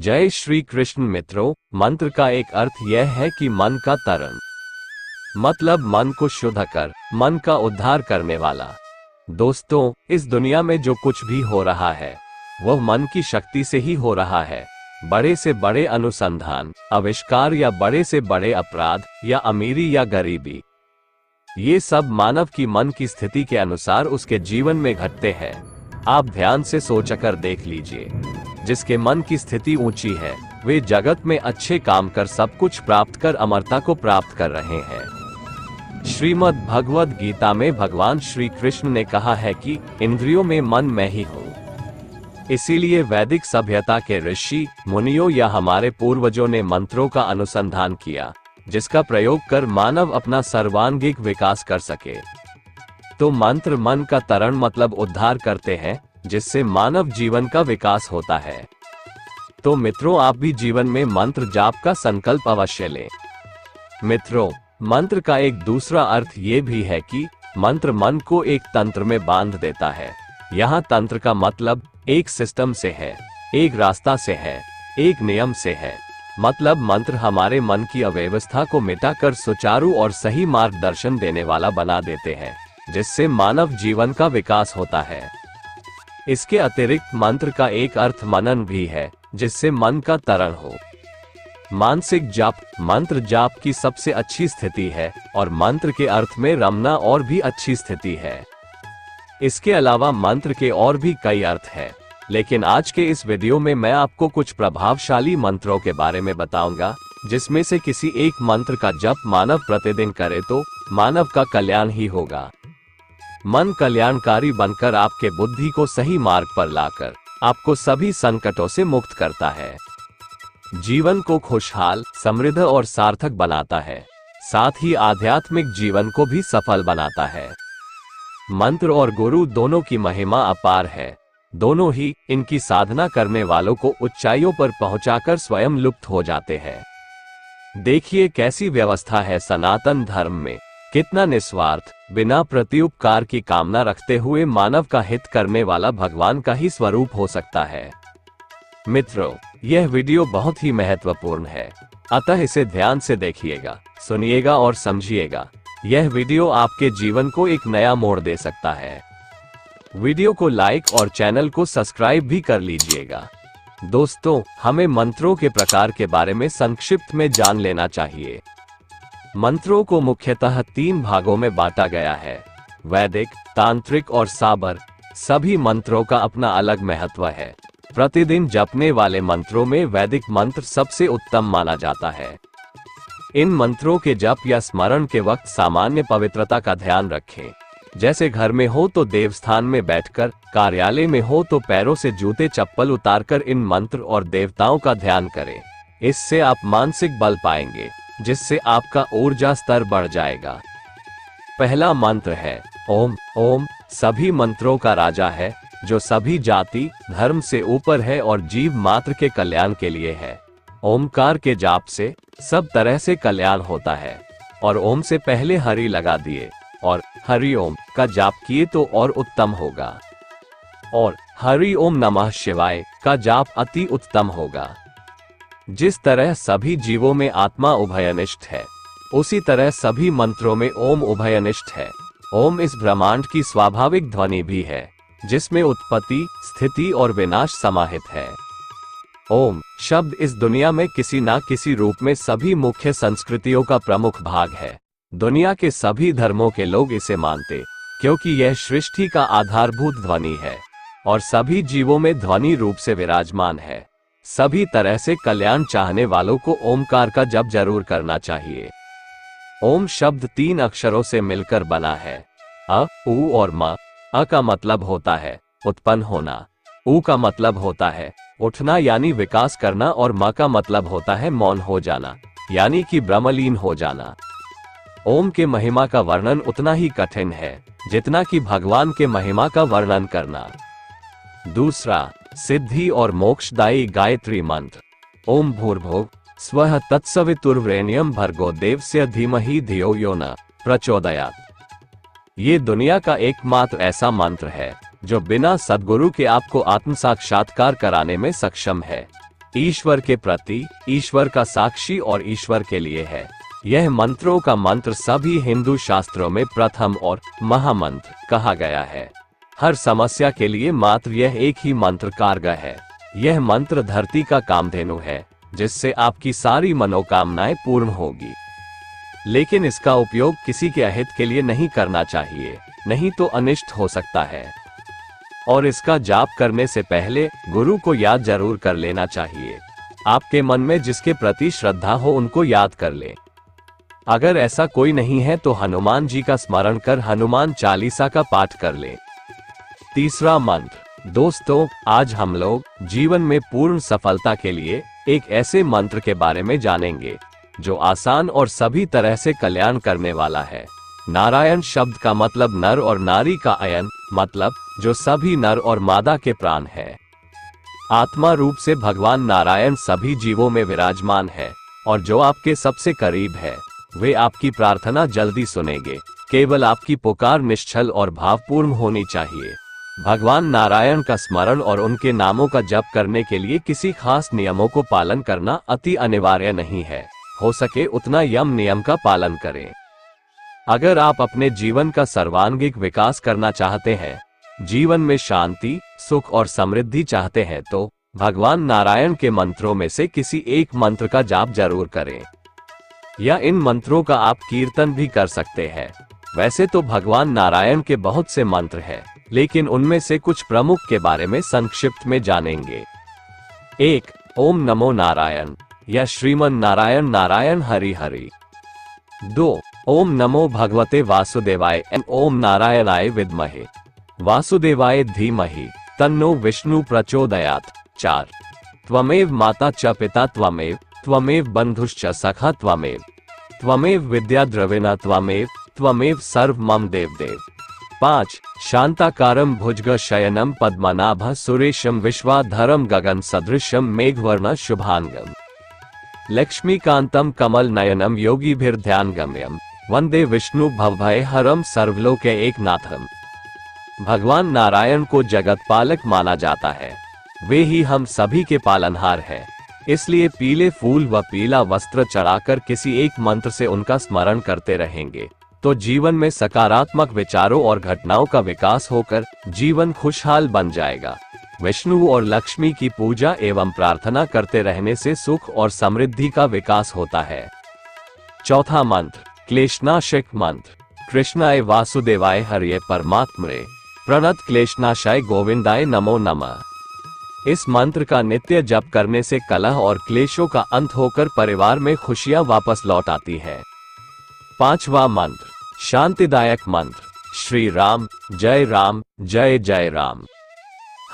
जय श्री कृष्ण मित्रों, मंत्र का एक अर्थ यह है कि मन का तरण, मतलब मन को शुद्ध कर, मन का उद्धार करने वाला। दोस्तों, इस दुनिया में जो कुछ भी हो रहा है वह मन की शक्ति से ही हो रहा है। बड़े से बड़े अनुसंधान, आविष्कार या बड़े से बड़े अपराध या अमीरी या गरीबी, ये सब मानव की मन की स्थिति के अनुसार उसके जीवन में घटते हैं। आप ध्यान से सोचकर देख लीजिए, जिसके मन की स्थिति ऊंची है वे जगत में अच्छे काम कर सब कुछ प्राप्त कर अमरता को प्राप्त कर रहे हैं। श्रीमद् भगवद गीता में भगवान श्री कृष्ण ने कहा है कि इंद्रियों में मन मैं ही हूँ। इसीलिए वैदिक सभ्यता के ऋषि मुनियों या हमारे पूर्वजों ने मंत्रों का अनुसंधान किया, जिसका प्रयोग कर मानव अपना सर्वांगीण विकास कर सके। तो मंत्र मन का तरण मतलब उद्धार करते हैं, जिससे मानव जीवन का विकास होता है। तो मित्रों, आप भी जीवन में मंत्र जाप का संकल्प अवश्य लें। मित्रों, मंत्र का एक दूसरा अर्थ ये भी है कि मंत्र मन को एक तंत्र में बांध देता है। यहाँ तंत्र का मतलब एक सिस्टम से है, एक रास्ता से है, एक नियम से है। मतलब मंत्र हमारे मन की अव्यवस्था को मिटाकर सुचारू और सही मार्गदर्शन देने वाला बना देते हैं, जिससे मानव जीवन का विकास होता है। इसके अतिरिक्त मंत्र का एक अर्थ मनन भी है, जिससे मन का तरण हो। मानसिक जाप मंत्र जाप की सबसे अच्छी स्थिति है और मंत्र के अर्थ में रमना और भी अच्छी स्थिति है। इसके अलावा मंत्र के और भी कई अर्थ हैं, लेकिन आज के इस वीडियो में मैं आपको कुछ प्रभावशाली मंत्रों के बारे में बताऊंगा, जिसमें से किसी एक मंत्र का जप मानव प्रतिदिन करे तो मानव का कल्याण ही होगा। मन कल्याणकारी बनकर आपके बुद्धि को सही मार्ग पर लाकर आपको सभी संकटों से मुक्त करता है, जीवन को खुशहाल, समृद्ध और सार्थक बनाता है, साथ ही आध्यात्मिक जीवन को भी सफल बनाता है। मंत्र और गुरु दोनों की महिमा अपार है। दोनों ही इनकी साधना करने वालों को ऊंचाइयों पर पहुंचाकर स्वयं लुप्त हो जाते हैं। देखिए कैसी व्यवस्था है सनातन धर्म में। कितना निस्वार्थ, बिना प्रत्युपकार की कामना रखते हुए मानव का हित करने वाला भगवान का ही स्वरूप हो सकता है। मित्रों, यह वीडियो बहुत ही महत्वपूर्ण है, अतः इसे ध्यान से देखिएगा, सुनिएगा और समझिएगा। यह वीडियो आपके जीवन को एक नया मोड़ दे सकता है। वीडियो को लाइक और चैनल को सब्सक्राइब भी कर लीजिएगा। दोस्तों, हमें मंत्रों के प्रकार के बारे में संक्षिप्त में जान लेना चाहिए। मंत्रों को मुख्यतः 3 भागों में बांटा गया है, वैदिक, तांत्रिक और साबर। सभी मंत्रों का अपना अलग महत्व है। प्रतिदिन जपने वाले मंत्रों में वैदिक मंत्र सबसे उत्तम माना जाता है। इन मंत्रों के जप या स्मरण के वक्त सामान्य पवित्रता का ध्यान रखें। जैसे घर में हो तो देवस्थान में बैठकर, कार्यालय में हो तो पैरों से जूते चप्पल उतारकर इन मंत्र और देवताओं का ध्यान करें। इससे आप मानसिक बल पाएंगे, जिससे आपका ऊर्जा स्तर बढ़ जाएगा। पहला मंत्र है ओम। ओम सभी मंत्रों का राजा है, जो सभी जाति धर्म से ऊपर है और जीव मात्र के कल्याण के लिए है। ओमकार के जाप से सब तरह से कल्याण होता है। और ओम से पहले हरि लगा दिए और हरि ओम का जाप किए तो और उत्तम होगा। और हरि ओम नमः शिवाय का जाप अति उत्तम होगा। जिस तरह सभी जीवों में आत्मा उभयनिष्ठ है, उसी तरह सभी मंत्रों में ओम उभयनिष्ठ है। ओम इस ब्रह्मांड की स्वाभाविक ध्वनि भी है, जिसमें उत्पत्ति, स्थिति और विनाश समाहित है। ओम शब्द इस दुनिया में किसी न किसी रूप में सभी मुख्य संस्कृतियों का प्रमुख भाग है। दुनिया के सभी धर्मों के लोग इसे मानते, क्योंकि यह सृष्टि का आधारभूत ध्वनि है और सभी जीवों में ध्वनि रूप से विराजमान है। सभी तरह से कल्याण चाहने वालों को ओमकार का जप जरूर करना चाहिए। ओम शब्द 3 अक्षरों से मिलकर बना है, अ, उ और म। अ का मतलब होता है उत्पन्न होना, उ का मतलब होता है उठना यानी विकास करना, और म का मतलब होता है मौन हो जाना यानी कि ब्रह्मलीन हो जाना। ओम के महिमा का वर्णन उतना ही कठिन है जितना कि भगवान के महिमा का वर्णन करना। दूसरा, सिद्धि और मोक्षदायी गायत्री मंत्र। ओम भूर्भुवः स्वः तत्सवितुर्वरेण्यं भर्गो देवस्य धीमहि धियो यो न प्रचोदयात्। ये दुनिया का एकमात्र ऐसा मंत्र है जो बिना सद्गुरु के आपको आत्म साक्षात्कार कराने में सक्षम है। ईश्वर के प्रति, ईश्वर का साक्षी और ईश्वर के लिए है। यह मंत्रों का मंत्र सभी हिंदू शास्त्रों में प्रथम और महामंत्र कहा गया है। हर समस्या के लिए मात्र यह एक ही मंत्र कारगर है। यह मंत्र धरती का कामधेनु है, जिससे आपकी सारी मनोकामनाएं पूर्ण होगी। लेकिन इसका उपयोग किसी के अहित के लिए नहीं करना चाहिए, नहीं तो अनिष्ट हो सकता है। और इसका जाप करने से पहले गुरु को याद जरूर कर लेना चाहिए। आपके मन में जिसके प्रति श्रद्धा हो उनको याद कर ले। अगर ऐसा कोई नहीं है तो हनुमान जी का स्मरण कर हनुमान चालीसा का पाठ कर ले। तीसरा मंत्र। दोस्तों, आज हम लोग जीवन में पूर्ण सफलता के लिए एक ऐसे मंत्र के बारे में जानेंगे जो आसान और सभी तरह से कल्याण करने वाला है। नारायण शब्द का मतलब नर और नारी का अयन, मतलब जो सभी नर और मादा के प्राण है। आत्मा रूप से भगवान नारायण सभी जीवों में विराजमान है और जो आपके सबसे करीब है वे आपकी प्रार्थना जल्दी सुनेंगे। केवल आपकी पुकार निश्चल और भावपूर्ण होनी चाहिए। भगवान नारायण का स्मरण और उनके नामों का जप करने के लिए किसी खास नियमों को पालन करना अति अनिवार्य नहीं है। हो सके उतना यम नियम का पालन करें। अगर आप अपने जीवन का सर्वांगीण विकास करना चाहते हैं, जीवन में शांति, सुख और समृद्धि चाहते हैं तो भगवान नारायण के मंत्रों में से किसी एक मंत्र का जाप जरूर करें, या इन मंत्रों का आप कीर्तन भी कर सकते हैं। वैसे तो भगवान नारायण के बहुत से मंत्र हैं, लेकिन उनमें से कुछ प्रमुख के बारे में संक्षिप्त में जानेंगे। 1. ओम नमो नारायण या श्रीमन नारायण नारायण हरि हरि। 2. ओम नमो भगवते वासुदेवाय एवं ओम नारायणाय विद्महे वासुदेवाय धीमहि तन्नो विष्णु प्रचोदयात्। 4. त्वमेव माता च पिता त्वमेव बंधुश्च सखा त्वमेव विद्या द्रविणा त्वमेव सर्व मम देवदेव। 5. शांताकारं भुजग शयनं पद्मनाभ सुरेशं विश्वाधरं गगन सदृशं मेघवर्ण शुभांगम लक्ष्मीकांतं कमल नयनम योगीभिर्ध्यानगम्यम वंदे विष्णु भवभय हरम सर्वलोके एकनाथम। भगवान नारायण को जगत पालक माना जाता है। वे ही हम सभी के पालनहार हैं। इसलिए पीले फूल व पीला वस्त्र चढ़ाकर किसी एक मंत्र से उनका स्मरण करते रहेंगे तो जीवन में सकारात्मक विचारों और घटनाओं का विकास होकर जीवन खुशहाल बन जाएगा। विष्णु और लक्ष्मी की पूजा एवं प्रार्थना करते रहने से सुख और समृद्धि का विकास होता है। चौथा मंत्र। क्लेशनाशक मंत्र। कृष्णाय वासुदेवाय हरिये परमात्मने प्रणत क्लेशनाशाय गोविंदाय नमो नमः। इस मंत्र का नित्य जप करने से कलह और क्लेशों का अंत होकर परिवार में खुशियां वापस लौट आती है। पांचवा मंत्र। शांतिदायक मंत्र। श्री राम जय जय राम।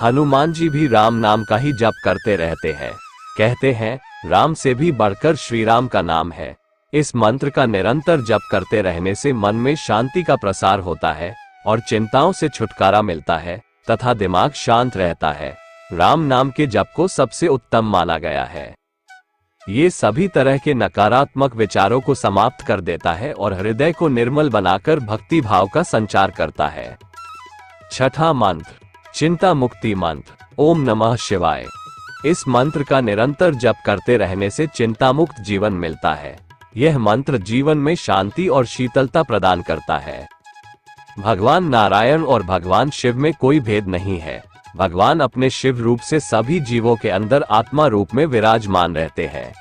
हनुमान जी भी राम नाम का ही जप करते रहते हैं। कहते हैं राम से भी बढ़कर श्री राम का नाम है। इस मंत्र का निरंतर जप करते रहने से मन में शांति का प्रसार होता है और चिंताओं से छुटकारा मिलता है तथा दिमाग शांत रहता है। राम नाम के जप को सबसे उत्तम माना गया है। ये सभी तरह के नकारात्मक विचारों को समाप्त कर देता है और हृदय को निर्मल बनाकर भक्ति भाव का संचार करता है। छठा मंत्र। चिंता मुक्ति मंत्र। ओम नमः शिवाय। इस मंत्र का निरंतर जप करते रहने से चिंता मुक्त जीवन मिलता है। यह मंत्र जीवन में शांति और शीतलता प्रदान करता है। भगवान नारायण और भगवान शिव में कोई भेद नहीं है। भगवान अपने शिव रूप से सभी जीवों के अंदर आत्मा रूप में विराजमान रहते हैं।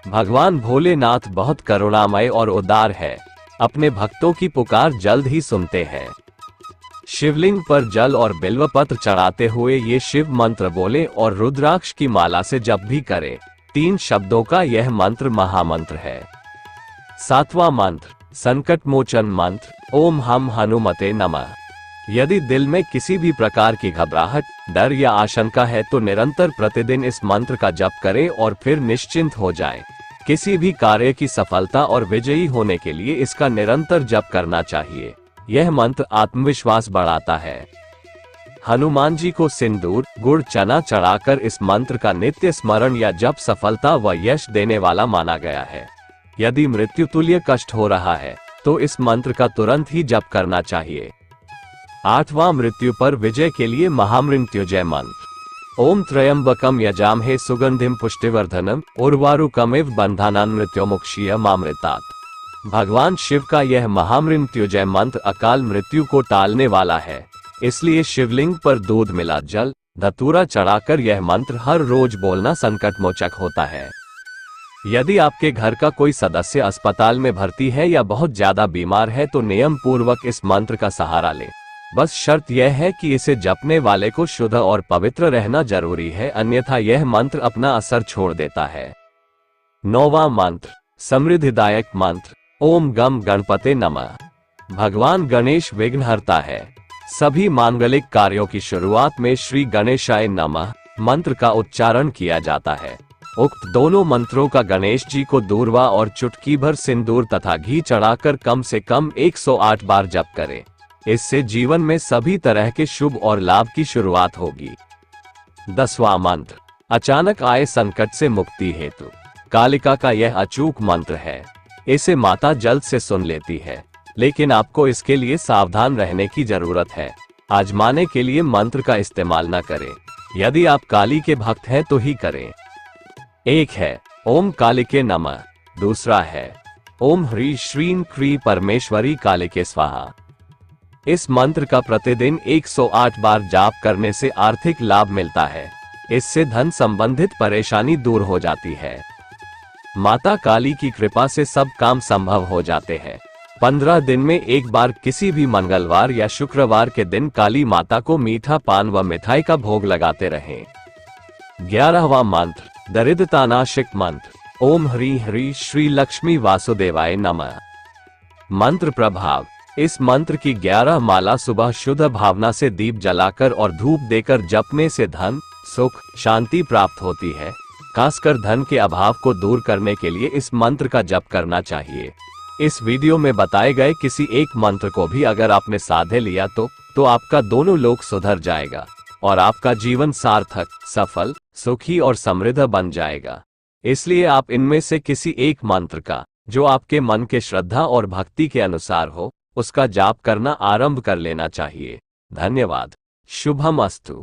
भगवान भोलेनाथ बहुत करुणामय और उदार है। अपने भक्तों की पुकार जल्द ही सुनते हैं। शिवलिंग पर जल और बिल्वपत्र चढ़ाते हुए ये शिव मंत्र बोले और रुद्राक्ष की माला से जप भी करें। 3 शब्दों का यह मंत्र महामंत्र है। सातवां मंत्र। संकट मोचन मंत्र। ओम हम हनुमते नमः। यदि दिल में किसी भी प्रकार की घबराहट, डर या आशंका है तो निरंतर प्रतिदिन इस मंत्र का जप करें और फिर निश्चिंत हो जाएं। किसी भी कार्य की सफलता और विजयी होने के लिए इसका निरंतर जप करना चाहिए। यह मंत्र आत्मविश्वास बढ़ाता है। हनुमान जी को सिंदूर, गुड़, चना चढ़ाकर इस मंत्र का नित्य स्मरण या जप सफलता व यश देने वाला माना गया है। यदि मृत्युतुल्य कष्ट हो रहा है तो इस मंत्र का तुरंत ही जप करना चाहिए। 8वां। मृत्यु पर विजय के लिए महामृत्युंजय मंत्र। ओम त्रयंबकम यजामहे सुगंधिम पुष्टिवर्धनम उर्वारुकमिव बंधानान् मृत्योमुक्षीय मामृतात्। भगवान शिव का यह महामृत्युंजय मंत्र अकाल मृत्यु को टालने वाला है, इसलिए शिवलिंग पर दूध मिला जल धतूरा चढ़ाकर यह मंत्र हर रोज बोलना संकट मोचक होता है। यदि आपके घर का कोई सदस्य अस्पताल में भर्ती है या बहुत ज्यादा बीमार है तो नियम पूर्वक इस मंत्र का सहारा लें। बस शर्त यह है कि इसे जपने वाले को शुद्ध और पवित्र रहना जरूरी है, अन्यथा यह मंत्र अपना असर छोड़ देता है। 9वां मंत्र, समृद्धिदायक मंत्र। ओम गम गणपते नमः। भगवान गणेश विघ्नहर्ता है। सभी मांगलिक कार्यों की शुरुआत में श्री गणेशाय नमः मंत्र का उच्चारण किया जाता है। उक्त दोनों मंत्रों का गणेश जी को दूर्वा और चुटकी भर सिंदूर तथा घी चढ़ाकर कम से कम 108 बार जप करें। इससे जीवन में सभी तरह के शुभ और लाभ की शुरुआत होगी। 10वां मंत्र, अचानक आए संकट से मुक्ति हेतु। कालिका का यह अचूक मंत्र है। इसे माता जल्द से सुन लेती है, लेकिन आपको इसके लिए सावधान रहने की जरूरत है। आजमाने के लिए मंत्र का इस्तेमाल न करें। यदि आप काली के भक्त हैं तो ही करें। एक है ओम कालिके नमः, दूसरा है ओम ह्री श्रीं क्री परमेश्वरी कालिके स्वाहा। इस मंत्र का प्रतिदिन 108 बार जाप करने से आर्थिक लाभ मिलता है। इससे धन संबंधित परेशानी दूर हो जाती है। माता काली की कृपा से सब काम संभव हो जाते हैं। 15 दिन में एक बार किसी भी मंगलवार या शुक्रवार के दिन काली माता को मीठा पान व मिठाई का भोग लगाते रहें। 11वां मंत्र, दरिद्रतानाशक मंत्र। ओम ह्री ह्री श्री लक्ष्मी वासुदेवाय नमः। मंत्र प्रभाव। इस मंत्र की 11 माला सुबह शुद्ध भावना से दीप जलाकर और धूप देकर जपने से धन, सुख, शांति प्राप्त होती है। खासकर धन के अभाव को दूर करने के लिए इस मंत्र का जप करना चाहिए। इस वीडियो में बताए गए किसी एक मंत्र को भी अगर आपने साधे लिया तो आपका दोनों लोक सुधर जाएगा और आपका जीवन सार्थक, सफल, सुखी और समृद्ध बन जाएगा। इसलिए आप इनमें से किसी एक मंत्र का, जो आपके मन के श्रद्धा और भक्ति के अनुसार हो, उसका जाप करना आरंभ कर लेना चाहिए। धन्यवाद। शुभम अस्तु।